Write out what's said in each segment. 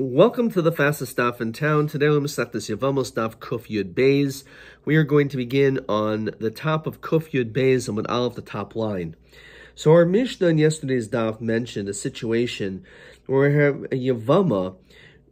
Welcome to the fastest daf in town. Today we're going to start this Yevamot daf Kuf Yud Beis. We are going to begin on the top of Kuf Yud Beis and with Aleph, the top line. So our Mishnah in yesterday's daf mentioned a situation where we have a Yevamah.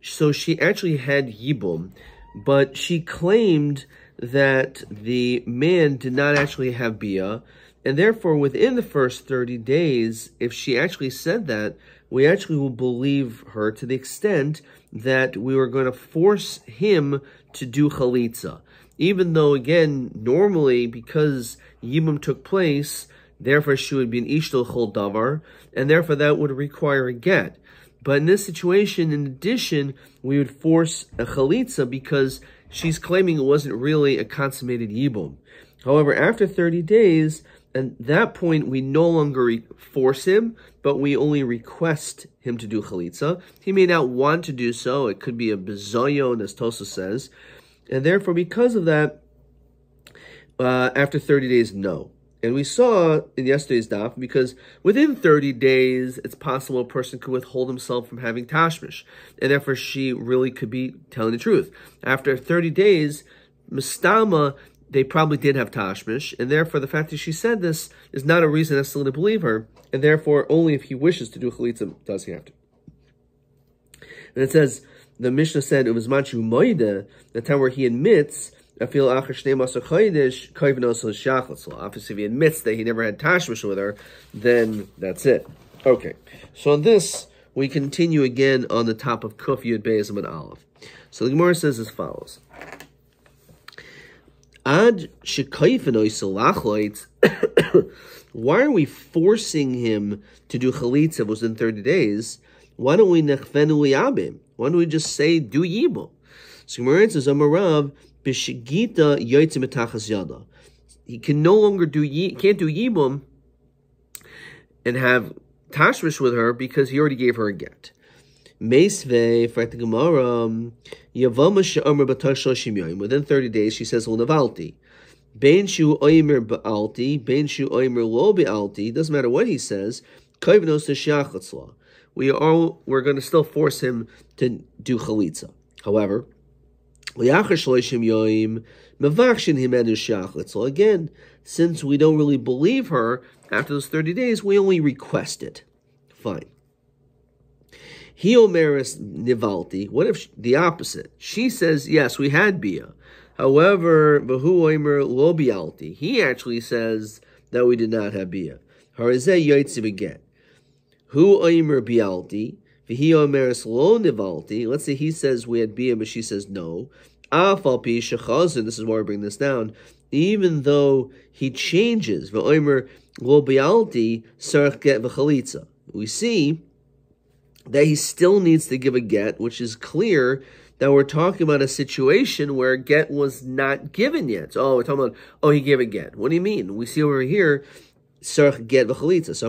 So she actually had Yibum, but she claimed that the man did not actually have Bia, and therefore within the first 30 days, if she actually said that, we actually will believe her to the extent that we were going to force him to do chalitza. Even though, again, normally, because Yibum took place, therefore she would be an ishtal chol davar, and therefore that would require a get. But in this situation, in addition, we would force a chalitza because she's claiming it wasn't really a consummated Yibum. However, after 30 days, at that point, we no longer force him, but we only request him to do chalitza. He may not want to do so. It could be a bezoyon, as Tosa says. And therefore, because of that, after 30 days, no. And we saw in yesterday's daf, because within 30 days, it's possible a person could withhold himself from having tashmish. And therefore, she really could be telling the truth. After 30 days, mistama, they probably did have tashmish, and therefore the fact that she said this is not a reason necessarily to believe her, and therefore only if he wishes to do chalitza does he have to. And it says, the Mishnah said, it was machu moide, the time where he admits, obviously if he admits that he never had tashmish with her, then that's it. Okay, so on this, we continue again on the top of Kuf Yud Beis and Aleph. So the Gemara says as follows. Why are we forcing him to do chalitza within 30 days? Why don't we nechvenu liyabim? Why don't we just say do yibum? So Gemara says, Amarav b'shigita yotzim etachas yada. He can no longer can't do yibum and have tashmish with her because he already gave her a get. Meisvei, for the Gemara, Yevamot she'amar b'tosh shoshim yoyim. Within 30 days, she says, "L'navalti." Bein shu oimer ba'alti, bein shu oimer lo ba'alti. Doesn't matter what he says. Kayvnos t'shiach l'tzla. We're going to still force him to do chalitza. However, li'achar shloshim yoyim mevakshin himenu shiach l'tzla. Again, since we don't really believe her after those 30 days, we only request it. Fine. He omeris nivalti. What if the opposite? She says, yes, we had bia. However, behu omer lo bialti. He actually says that we did not have bia. Harazeh yoitzi beget. Hu omer bialti. V'hi omeris lo nivalti. Let's say he says we had bia, but she says no. Afal pi shechazin. This is why we bring this down. Even though he changes, v'omer lo bialti sarach get v'chalitza. We see that he still needs to give a get, which is clear that we're talking about a situation where a get was not given yet. So, we're talking about, he gave a get. What do you mean? We see over here, sarach get v'chalitza. So,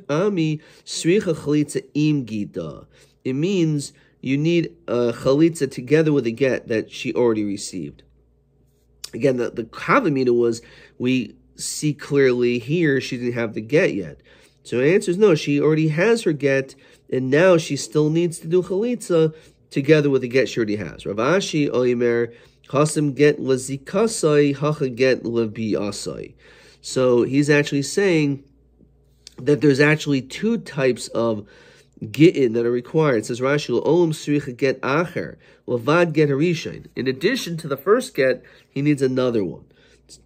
ami sricha chalitza im gita. It means you need a chalitza together with a get that she already received. Again, the kavamina was, we see clearly here she didn't have the get yet. So the answer is no, she already has her get, and now she still needs to do chalitza together with the get she already has. Rav Ashi oimer chasam get lazikasai hacha get lebiasai. So he's actually saying that there's actually two types of gittin that are required. It says Rashi olam sricha get acher levad get harishain. In addition to the first get, he needs another one.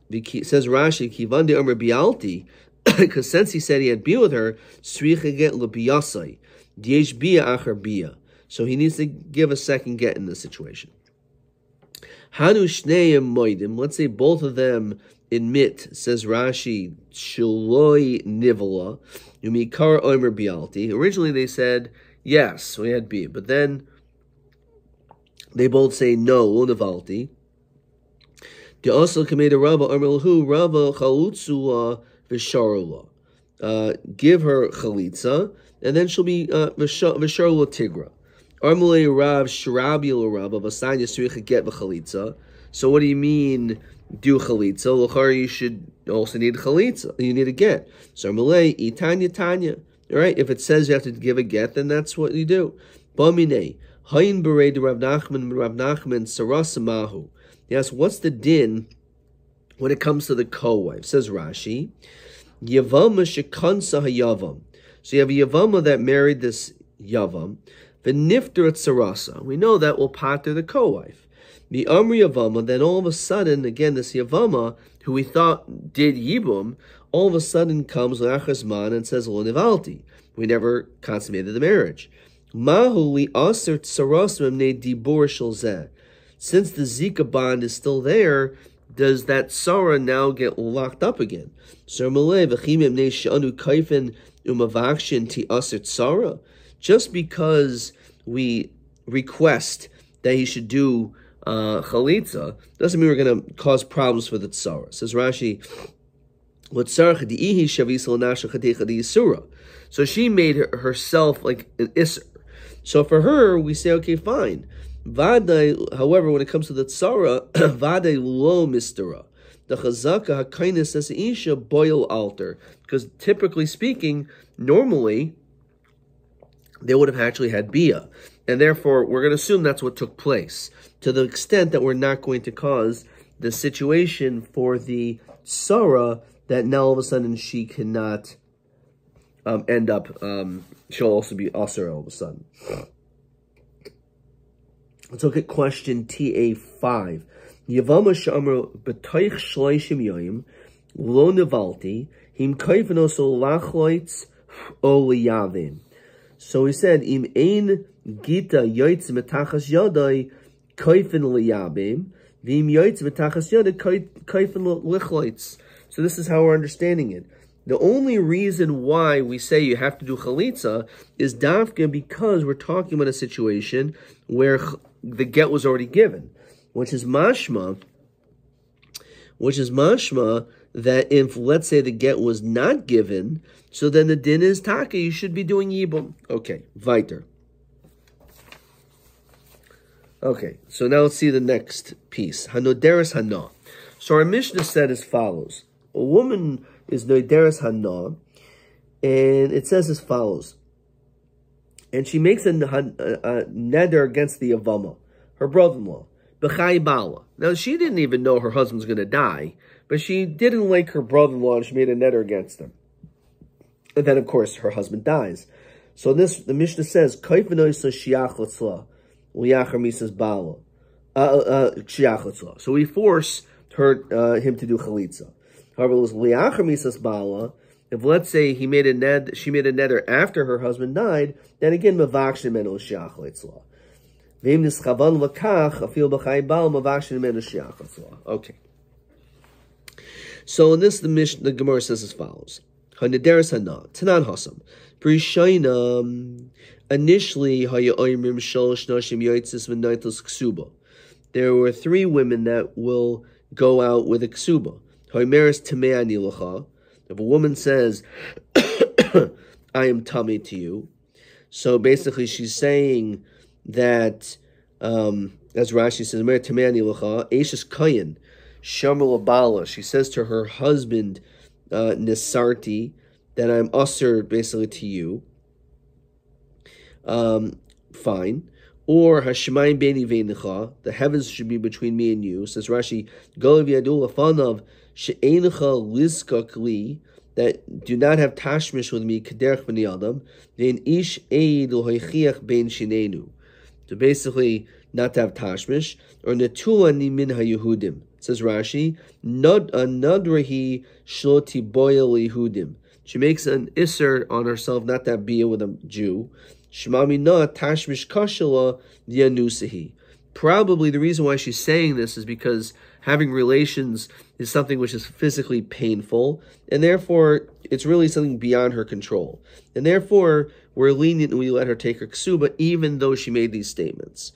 It says Rashi kivan de omer bialti. Because since he said he had bia with her, sricha get lebiyasai, diesh bia acher bia. So he needs to give a second get in this situation. Hanu shneim moidim. Let's say both of them admit. Says Rashi, shaloi nivala, umikar omer bialti. Originally they said yes, we had bia, but then they both say no, lo nivalti. They also committed Rabba omer lahu Rabba chalutzula. Visharula. Give her chalitza, and then she'll be visharula tigra. Armulei Rav Sharabil Rav of Asanya Sricha get v'chalitza. So what do you mean do chalitza? L'chari you should also need chalitza. You need a get. So Armulei itanya tanya. All right, if it says you have to give a get, then that's what you do. Bamine Hayin Berei de Rav Nachman Sarasamahu. Yes, what's the din when it comes to the co-wife? Says Rashi, Yevama shekansa hayavam. So you have a Yevama that married this Yavam. V'nifter at Sarasa. We know that will pater the co-wife. The Amri Yevama, then all of a sudden, again, this Yevama, who we thought did Yibum, all of a sudden comes Lachasman and says, Lo nivalti. We never consummated the marriage. Mahu li aser tsaras memnei dibur shalzeh. Since the Zika bond is still there, does that Sarah now get locked up again? So just because we request that he should do chalitza doesn't mean we're going to cause problems for the tzara. Says Rashi, so she made herself like an isser. So for her, we say, okay, fine. Vadai, however, when it comes to the tzara, vadai lo mistera. The chazaka hakainis says isha boil altar, because typically speaking, normally they would have actually had bia, and therefore we're going to assume that's what took place. To the extent that we're not going to cause the situation for the tzara that now all of a sudden she cannot end up. She'll also be aser all of a sudden. Let's look at question TA5. Yevama she'amar b'toich shleishim yoyim lo nevalti him kaifenos o lachloitz o liyavim. So he said, im ein gita yoytz metachas yadai kaifen liyavim v'im yoytz metachas yadai kaifen lichloitz. So this is how we're understanding it. The only reason why we say you have to do chalitza is dafka because we're talking about a situation where the get was already given, which is mashma that if, let's say, the get was not given, so then the din is taka, you should be doing yibum. Okay, weiter. Okay, so now let's see the next piece. Hanoderes hana. So our Mishnah said as follows. A woman is noideres hana, and it says as follows. And she makes a neder against the Yevama, her brother-in-law, b'chai bala. Now, she didn't even know her husband's going to die, but she didn't like her brother-in-law, and she made a neder against him. And then, of course, her husband dies. So the Mishnah says, so we force him to do chalitza. However, it was liachar misas bala. If, let's say, she made a neder after her husband died, then again, mavaksh nemenu shiach litzla. V'im nischavan lakach afil b'chai bal mavaksh nemenu shiach litzla. Okay. So in this, the Gemara says as follows: Hanederes hana tanan hasam b'rishayna. Initially, haya oymrim shalosh nashim yotzis v'naitos ksuba. There were 3 women that will go out with a ksuba. Haymeres tamei ani lacha. If a woman says, I am tummy to you, so basically she's saying that, as Rashi says, Eishes Kayin, Shamel Abala, she says to her husband, Nisarti, that I'm usher basically to you. Fine. Or Hashemayim Beni Veinicha, the heavens should be between me and you. Says Rashi, Golav Yadul Afanav, She'einicha Lizkak Li, that do not have tashmish with me, Kederch B'ni Adam, Vein Ish Eid L'hoichiach Ben Shinenu. So basically, not to have tashmish, or Netulani Min HaYehudim. Says Rashi, Nadrahi Shloti Boyal Yehudim. She makes an isser on herself not to have bia with a Jew. Shmami na tashmish kashala dianusahi. Probably the reason why she's saying this is because having relations is something which is physically painful, and therefore it's really something beyond her control. And therefore, we're lenient and we let her take her ksuba, even though she made these statements.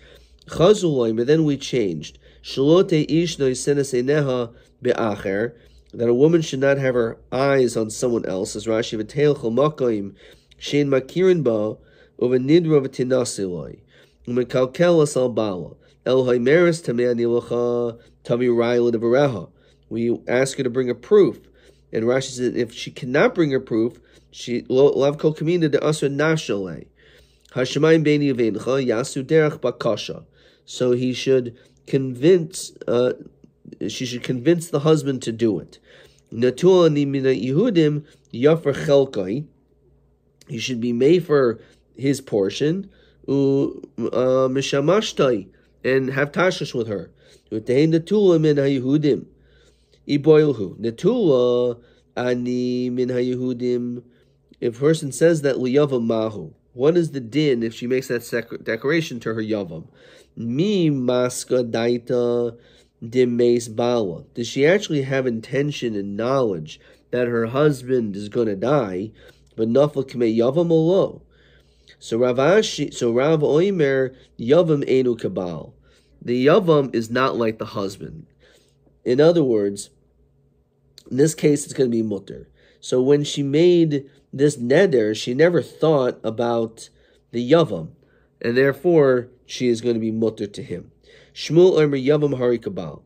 Chazulay, but then we changed. Shalote ishno yiseneseneha be'acher, that a woman should not have her eyes on someone else, as Rashi v'teil chol makoim shein makirin ba over nidra v'tinasiloi u'mekalkel asal bala el haimeres tamei anilacha tavi rayla devareha. We ask her to bring a proof, and Rashi said if she cannot bring a proof, she lav kol kamina de asra nashalei Hashemayim beini v'eincha yasu derech bakasha. So he should convince, she should convince the husband to do it. Natua ni mina Yehudim yafer chelkai. He should be made for his portion. Mishamashtai, and have tashlish with her. Utein Natula min haYehudim. Iboilhu. Natula ani min haYehudim. If a person says that liyavam mahu, what is the din if she makes that declaration to her yavam? Mi maska daita dimes bala. Does she actually have intention and knowledge that her husband is going to die? But nafal k'mei yavam olo. So Rav Oimer yavam enu kabal. The yavam is not like the husband. In other words, in this case, it's going to be mutter. So when she made this neder, she never thought about the yavam, and therefore she is going to be mutter to him. Shmuel Omer yavam hari kabal.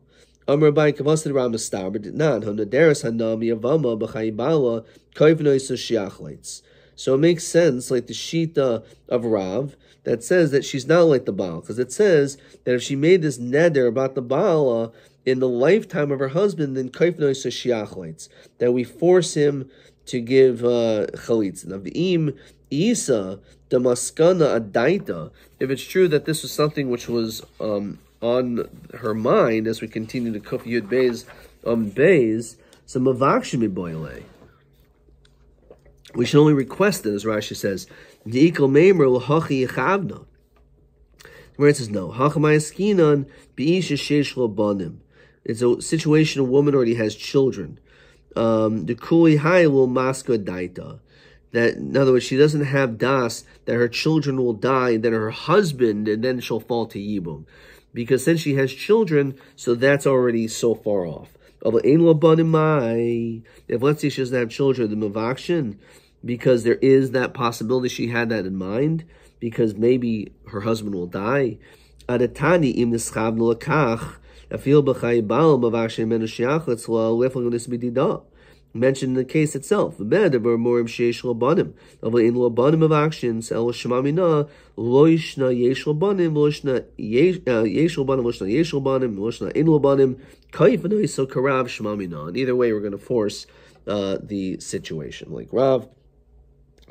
Amar Rabbi kavasad ramastar, but nan hanaderes hanam yavama b'chayibala koivnoisa shiachleitz. So it makes sense, like the Shita of Rav, that says that she's not like the Baal, because it says that if she made this neder about the Baala in the lifetime of her husband, then kaifnois shiachleitz, that we force him to give chalitz. Now, v'im isa damaskana adaita. If it's true that this was something which was on her mind as we continue to kuf yud beis beis, so mavakshim iboyle. We should only request it, as Rashi says. Where it says no. It's a situation a woman already has children. The kuli hay will maska daita. That, in other words, she doesn't have das, that her children will die, and then her husband, and then she'll fall to yibum. Because since she has children, so that's already so far off. If let's say she doesn't have children, the mavakshin, because there is that possibility she had that in mind, because maybe her husband will die. Mentioned in the case itself. Either way, we're going to force the situation. Like Rav.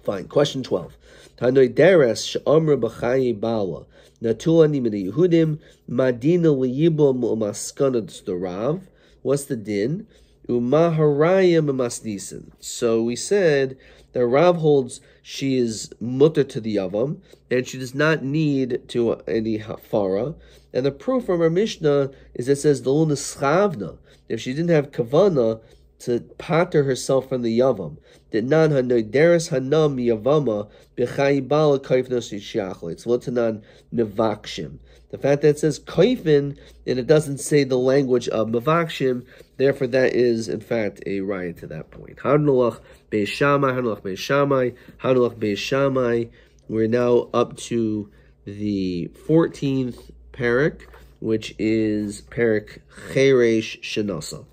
Fine. Question 12. Tanoi deres she'amra b'chayi bala natulani min Yehudim madina liyibom u'maskanad the Rav. What's the din? Umaharayim u'masnisin. So we said that Rav holds she is mutter to the yavam and she does not need to any hafara. And the proof from our Mishnah is it says the lunaschavna. If she didn't have kavana to pater herself from the yavam, that nan hanoideres hanam yavama b'chayi bala kaifnos yishyachle. It's lotanan mevakshim. The fact that it says kaifin and it doesn't say the language of mevakshim, therefore that is in fact a riot to that point. Hanulach beis Shammai, Hanulach beis Shammai, Hanulach beis Shammai. We're now up to the 14th parak, which is parak Cheresh Shenasa.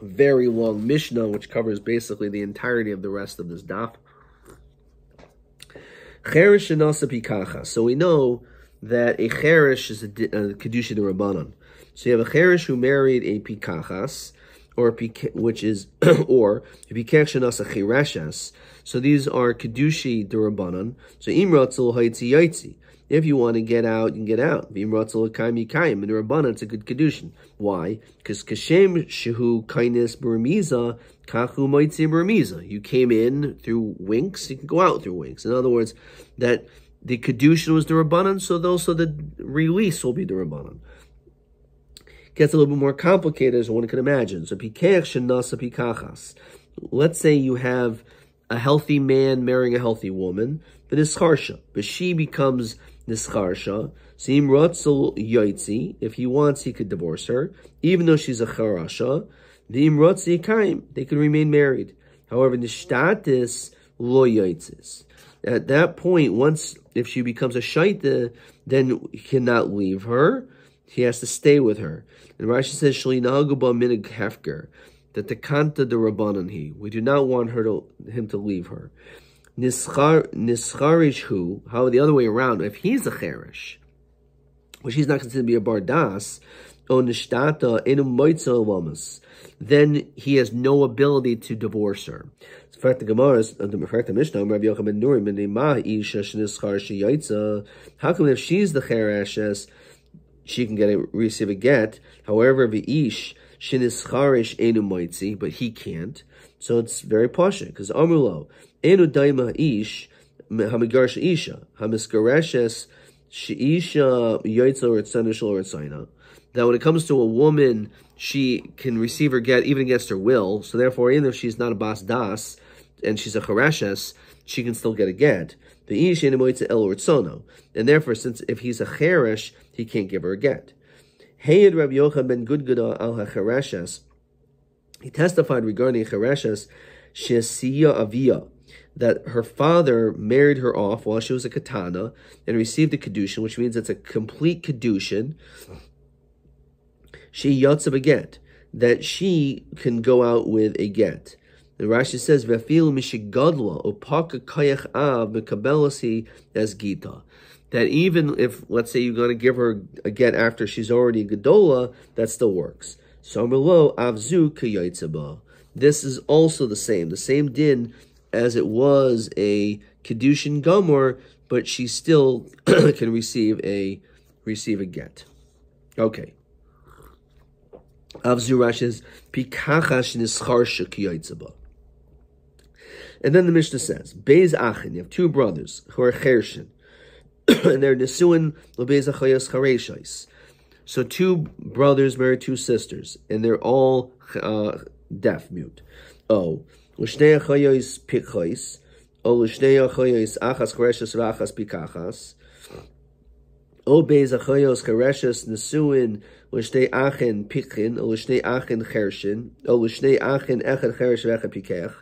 Very long Mishnah, which covers basically the entirety of the rest of this daf. Cheresh Shenasa Pikacha. So we know that a cheresh is a kedusha de rabbanon. So you have a cheresh who married a pikachas, or which is or a pikach shenasa chereshes. So these are kedushi de rabbanon. So imratzel haitzi yaitzi. If you want to get out, you can get out. V'imratzel kaim yikayim. In the rabbanon, it's a good kedushin. Why? Because kashem shehu kainis bermiza kachu maitzi bermiza. You came in through winks, you can go out through winks. In other words, that the kedushin was the rabbanon, so also the release will be the rabbanon. Gets a little bit more complicated as one can imagine. So pikech shenasa pikachas. Let's say you have a healthy man marrying a healthy woman, but nischarsha, but she becomes nischarsha. Sim rotzel yaitzi. If he wants, he could divorce her, even though she's a charasha. V'im rotzi kaim. They could remain married. However, nishtatis lo yaitzis. At that point, once if she becomes a shaita, then he cannot leave her. He has to stay with her. And Rashi says, "Shli nahaguba minig hefker," that the kanta de rabbanon he. We do not want him to leave her. Nischarish who, how the other way around, if he's a cherish, which he's not considered to be a bardas, o nishtata enu moitza lamas, then he has no ability to divorce her. In fact, the Gemara, the Mishnah, Rabbi Yochanan ben Nurim, how come if she's the chereshes, she can receive a get? However, v'ish shenischarish enu moitzi, but he can't. So it's very posh, because amulo enu daima ish hamigarsha isha hamiskareshes sheisha yoitza or tzanish or tzina. That when it comes to a woman, she can receive her get even against her will. So therefore, even if she's not a bas das and she's a chereshes, she can still get a get. The ish enemoitza el urtsono, and therefore, since if he's a cheresh, he can't give her a get. Heyed Rabbi Yochanan ben Gudguda al hachereshes. He testified regarding chereshes shesiya avia, that her father married her off while she was a katana and received a kedushin, which means it's a complete kedushin. She yotzav a get, that she can go out with a get. And Rashi says, "V'afil mishigadla opaka kayach av mekabelasi as gita." That even if, let's say, you're going to give her a get after she's already a gedola, that still works. Somelo avzu kayotzaba. This is also the same din as it was a kedushin gomor, but she still can receive a get. Okay. Avzu Rashi's pikachash nischarsha kayotzaba. And then the Mishnah says, Beis Achin, you have two brothers who are chershin, and they're nesuin lebeis achayos chareshais. So two brothers marry two sisters, and they're all deaf, mute. Oh, l'shnei achayos pikchais, oh l'shnei achayos achas chareshas v'achas pikachas. Oh, beis achayos chareshas nesuin l'shnei achin pikchin, oh l'shnei achin chershin, oh l'shnei achin echad cheresh v'echad pikech.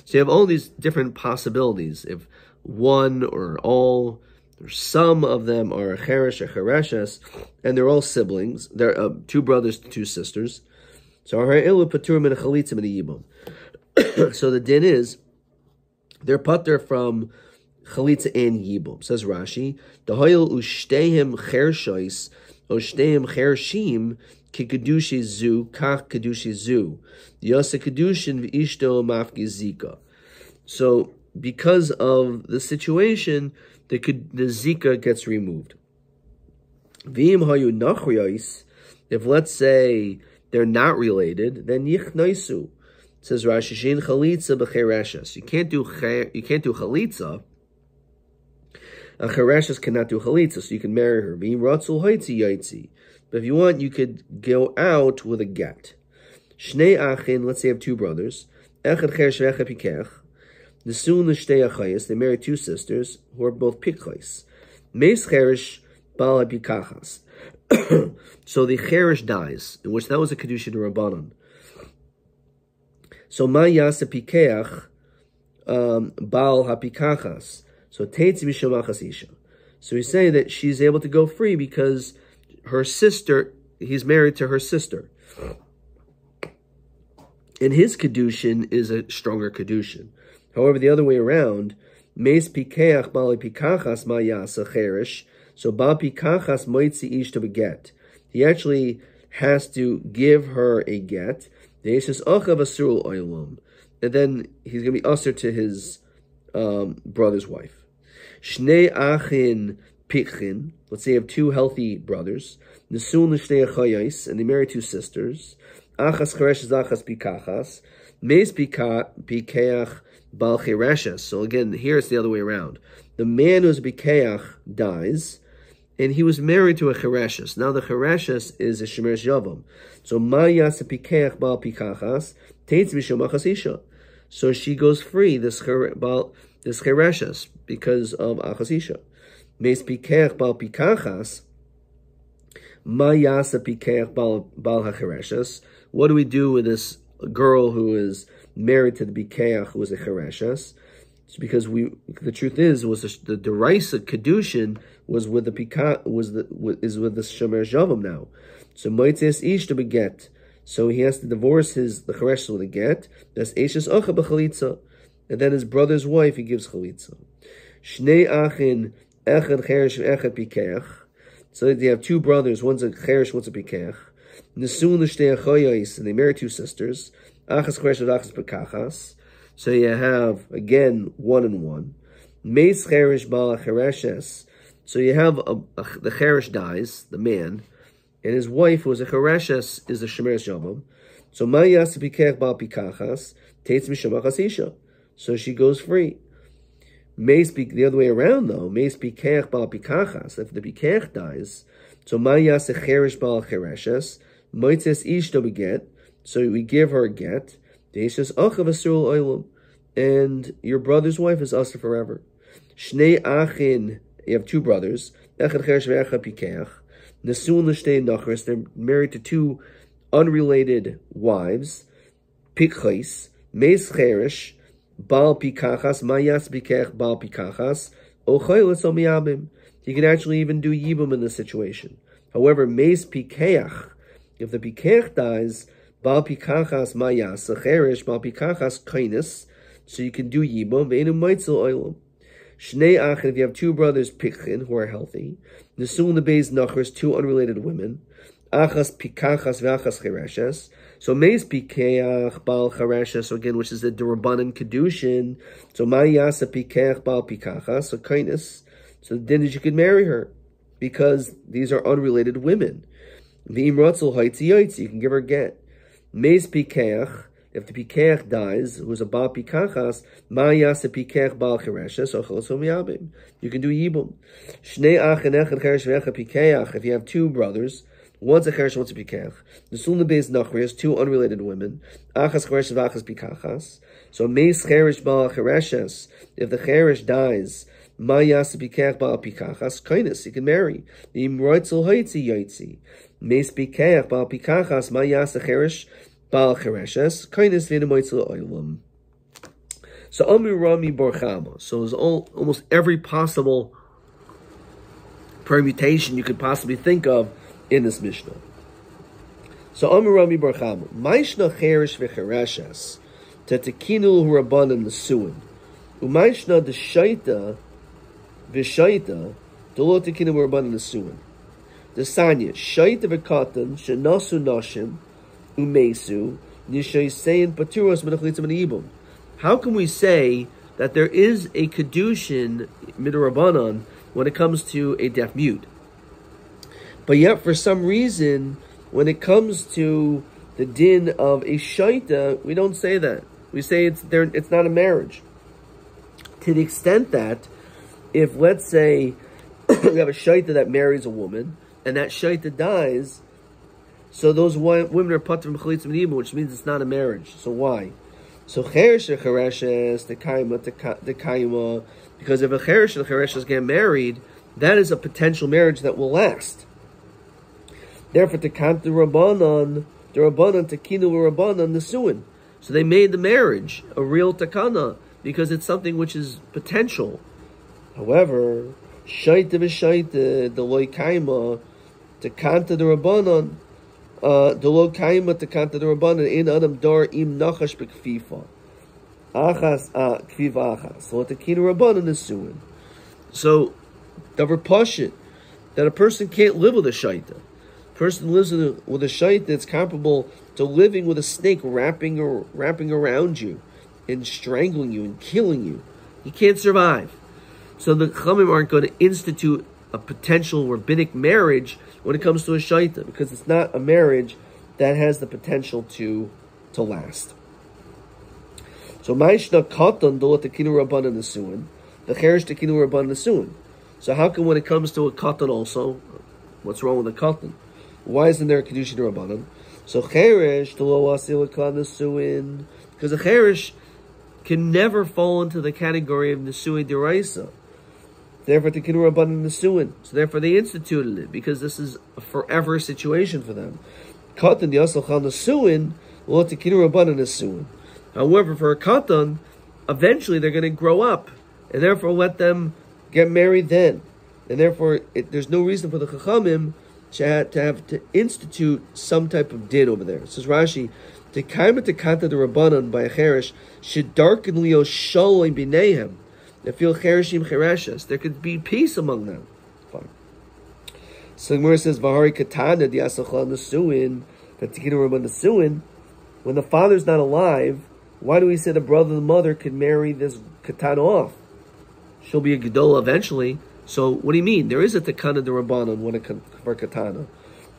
So you have all these different possibilities. If one or all or some of them are a cheresh or chereshes, and they're all siblings, they're two brothers, two sisters. So so the din is, they're pater from chalitza and yibum. Says Rashi, Dahoyel ushtehim chershois, ushtehim chershim, ki kedushi zu, kach kedushi zu. Yasa kedushin v'ishto mafki zika. So because of the situation, the zika gets removed. V'im hayu nachriyos, if let's say they're not related, then yichnaisu. Says Rashi, shein chalitza b'chereshes. You can't do chalitza. A chereshes cannot do chalitza, so you can marry her. V'im ratzul haitzi yaitzi. But if you want, you could go out with a get. Shnei achin, let's say you have two brothers. Echad cheresh v'echad pikech. Nesuin l'shtei achayis, they marry two sisters who are both pikchais. Meis cheresh bal pikachas. So the cheresh dies, in which that was a kedushin rabbanon. So ma yasa pikeach bal hapikachas. So teitzi mishamachas isha. So he's saying that she's able to go free because her sister, he's married to her sister. And his kedushin is a stronger kedushin. However, the other way around, meis pikeach bal pikachas ma yasa cheresh. So bal pikachas moitzi ish to beget. He actually has to give her a get. And then he's going to be usher to his brother's wife. Shnei achin pikchin. Let's say you have two healthy brothers. Nesun l'shnei achayos, and they marry two sisters. Achas chereshes, achas pikachas. Meis pikeach bal chereshes. So again, here it's the other way around. The man who's pikeach dies, and he was married to a chereshes. Now the chereshes is a shemeres yavam. So ma yasa pikeach bal pikachas teitz mishomachas isha. So she goes free, this chereshes, because of achas isha. Meis pikeach bal pikachas ma yasa pikeach bal hachereshes. What do we do with this girl who is married to the pikeach who is a chereshes? It's because the truth is the deraisa kedushin was with the pika is with the shemer javam now. So moitzes ish to beget. So he has to divorce the chereshes with a get. That's eishes ocha b'chalitza. and then his brother's wife he gives chalitza. Shnei achin echad cheresh echad pikeach. So they have two brothers, one's a cheresh, one's a pikeach. Nesun l'shtei achoyos, and they marry two sisters. Achas cheresh and achas pikachas. So you have again 1 and 1. Meis cheresh bal chereshes. So you have the cheresh dies, the man, and his wife, who is a chereshes, is a shemeres yomam. So ma yas pikech bal pikachas teitz mishamachas isha. So she goes free. The other way around though, meis pikech bal pikachas. If the pikech dies, so ma yas cheresh bal chereshes moitzes ishto beget. So we give her a get. Deishas achav asul oilam, and your brother's wife is usher forever. Shnei achin. You have two brothers. Echad cheresh ve'echad pikeach. Nesun l'shtei nachris. They're married to two unrelated wives. Pikchais. Meis cheresh. Bal pikachas. Mayas pikech bal pikachas. Ochoyles o miyabim. You can actually even do yibum in this situation. However, meis pikeach. If the pikeach dies, bal pikachas mayas. Cheresh bal pikachas kainis. So you can do yibum. Ve'enu moitzel oilam. Shnei achin, if you have two brothers, pikchin, who are healthy. Nesun the beis nachris, two unrelated women. Achas pikachas ve'achas chereshes. So meis pikeach bal chereshes, so again, which is the derabanan kedushin. So ma yasa pikeach bal pikachas, so kainis. So then you could marry her, because these are unrelated women. V'im ratzel haitzi yaitzi, you can give her get. Meis pikeach. If the pikeach dies, who's a bal pikachas, ma yasa pikeach bal chereshes, ochelos o miyabim. You can do yibum. Shnei achin echad cheresh ve'echad pikeach. If you have two brothers, one's a cheresh, one's a pikeach. Nesun lebeis nachris, two unrelated women. Achas cheresh v'achas pikachas. So meis cheresh bal chereshes. If the cheresh dies, ma yasa pikeach bal pikachas, kainis, you can marry. V'im roitzel haitzi yaitzi. Meis pikeach bal pikachas, ma yasa cheresh bal chereshes, kainis v'nemoitzel oilam. So Amir Rami Borchama. So there's almost every possible permutation you could possibly think of in this Mishnah. So Amir Rami Borchama. Maishna cheresh v'chereshes tetekinu hurabanan nesuin. Umaishna deshaita v'shaita delo tekinu hurabanan nesuin. Desanya shaita v'katan shenasu nashim umesu nishayisein paturos menachlitzim and. How can we say that there is a kedushin midrabanan when it comes to a deaf mute, but yet for some reason when it comes to the din of a shaita, we don't say that. We say it's not a marriage. To the extent that if, let's say, we have a shaita that marries a woman and that shaita dies, so those women are put from chalitza and ibum, which means it's not a marriage. So why? So cheresh and chereshes, the kaima, because if a cheresh and chereshes get married, that is a potential marriage that will last. Therefore, tekant the rabbanon tekinu rabbanon nesuin. So they made the marriage a real takana because it's something which is potential. However, shaita v'shaita the loy kaima tekant the rabbanon. The lo kaima tekanta the rabbanan in adam dar im nachash bekfifa achas kfiva achas. So tekinu rabbanan is suin. So davar pashit that a person can't live with a shaita. A person lives with a shaita that's comparable to living with a snake wrapping around you and strangling you and killing you. You can't survive. So the Chachamim aren't going to institute a potential rabbinic marriage when it comes to a shaita, because it's not a marriage that has the potential to last. So ma'ishna katan dola tekinu rabbanan nesuin, the cheresh tekinu rabbanan nesuin. So how come when it comes to a katan also, what's wrong with a katan? Why isn't there a kedushin rabbanan? So cheresh dolo asil nesuin, because a cheresh can never fall into the category of nesuin deraisa. Therefore, tekinu rabbanan nesuin. So therefore, they instituted it because this is a forever situation for them. Katan yasal chal nesuin, lo tekinu rabbanan nesuin. However, for a katan, eventually they're going to grow up, and therefore let them get married then. And therefore, there's no reason for the chachamim to have to institute some type of din over there. It says Rashi, The kaima tekanta the rabbanon by a cherish should darken leo shaloi b'neihem. They feel cherishim chereshes. There could be peace among them. Fine. So the Gemara says v'hari katana the asachal nesuin v'tikinu rabban nesuin. When the father's not alive, why do we say the brother and the mother could marry this katana off? She'll be a gedola eventually. So what do you mean? There is a tekana d'Rabbanan for katana.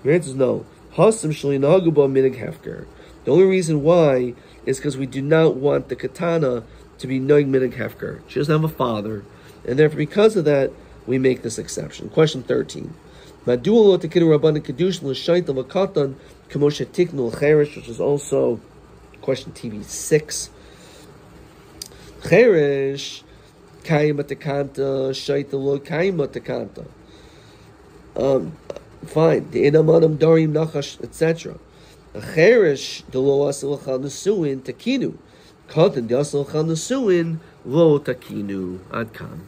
The answer is no. Hasam shalinagu ba minig hefker. The only reason why is because we do not want the katana to be noig minig hefker. She doesn't have a father, and therefore because of that we make this exception. Question 13. Madua lo tekinu rabbanan kedushin l'shayt of a katan k'moshe tiknu l'cherish, which is also question TV 6. Cherish. Kaima tekanta, shaita lo kaima tekanta. Fine. The inamanam darim nachash, etc. A cherish the lo asal nesuin takinu. Katan the asal nesuin lo takinu. Adkan.